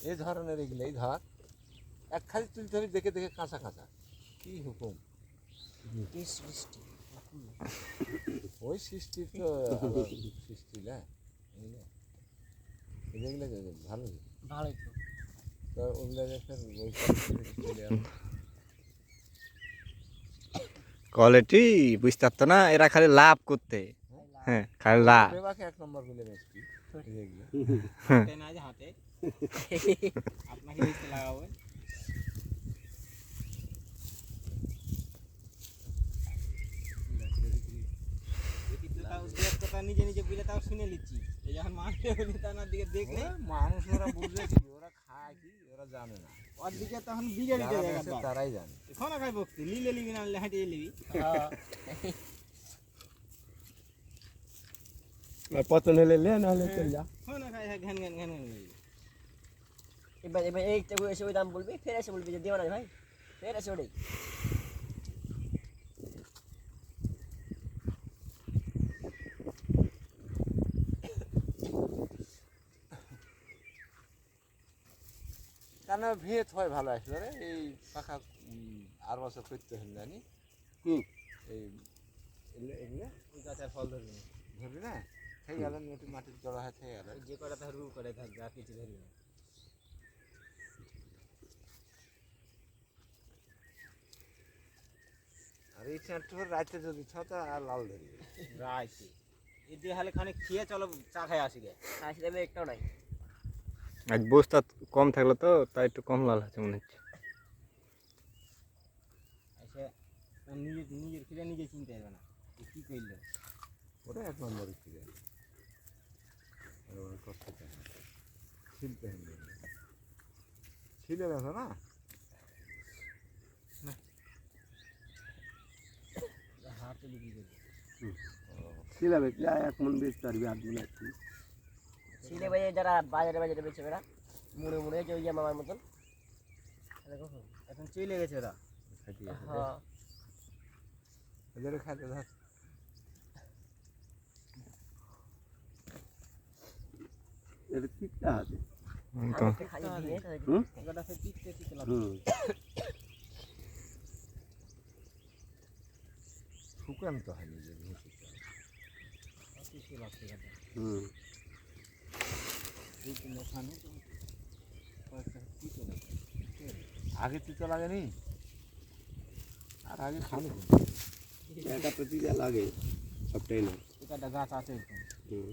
এই ধরনের এগুলো এই ধর এক খালি তুলতে হবে দেখে দেখে কাঁচা কাঁচা কি হুকুম কি সৃষ্টি ওই সৃষ্টির তো আবার সৃষ্টি না এগুলো ভালো ভালোই তো তো ওগুলো ফের ওই চলে কোয়ালিটি বুঝতে পারতো না, এরা খালি লাভ করতে। হ্যাঁ খালি লাভ। বেবাকে এক নম্বর বলে বেচবি এগুলো হাতে না যে হাতে আপনাকে দিতে লাগাবো কথা নিজে নিজে বুঝে তাও শুনে নিচ্ছি এই যখন মানুষ তার দিকে দেখলে মানুষ ওরা বুঝবে কি ওরা খায় কি ওরা জানে না ওর দিকে তখন বিজে দিতে যারা জায়গা বেচে তারাই জানে এখন খাই বকতি লিলে লিবি না হাঁটিয়ে লিবি পতন হলে লে নাহলে চল যা। এখন খাই ঘ্যান ঘ্যান ঘ্যান ঘ্যান লিবি এবার এবার এই এসে ওই দাম বলবি ফের এসে বলবি যে দিও না ভাই ফের এসে ওটাই কেন ভিয়ে হয় ভালো আসবে রে এই পাখা আর বছর করতে হল জানি কি এই এগুলো ওই গাছের ফল ধরবি না ধরবি না থেকে গেল মাটির জড়া হয় থেকে গেল যে কটা তার রু করে থাকবে আর কিছু ধরবি না আর এই চারটে রাতে যদি ছটা আর লাল ধরবি রাইতে এই দিয়ে হালে খানিক খেয়ে চলো চা খাই আসি গে আসলে আমি একটাও নাই আজ বস্তা কম থাকলো তো তাই একটু কম লাল আছে মনে হচ্ছে। এসে নিজের নিজের খিদে নিজে চিনতে পারবে না কি করলো ওটা এক নম্বরই ছিল করতে ছিলতে হবে ছিলে দেখো না হাতে বিক্রি করবে ছিলা বেচলে এক মন বেচতে পারবি 8 মন আছে ছিলে ভাই যারা বাজারে বাজারে বেচে বেড়া মুড়ে মুড়ে যে ওই যে মামার মতন এখন চলে গেছে ওরা হ্যাঁ এদের খাতে ধর এটা ঠিকটা আছে তো খালি দিয়ে ওটা ফের পিটতে পিটতে লাগবে হুম শুকান তো হয় নিজের ভুষি পিটতে লাগছে এটা হুম এই তিন ওখানে আগে তিতো লাগেনি আর আগে খালো এটা প্রতিটা লাগে সবটাই না এটা গাছ আছে এরকম হুম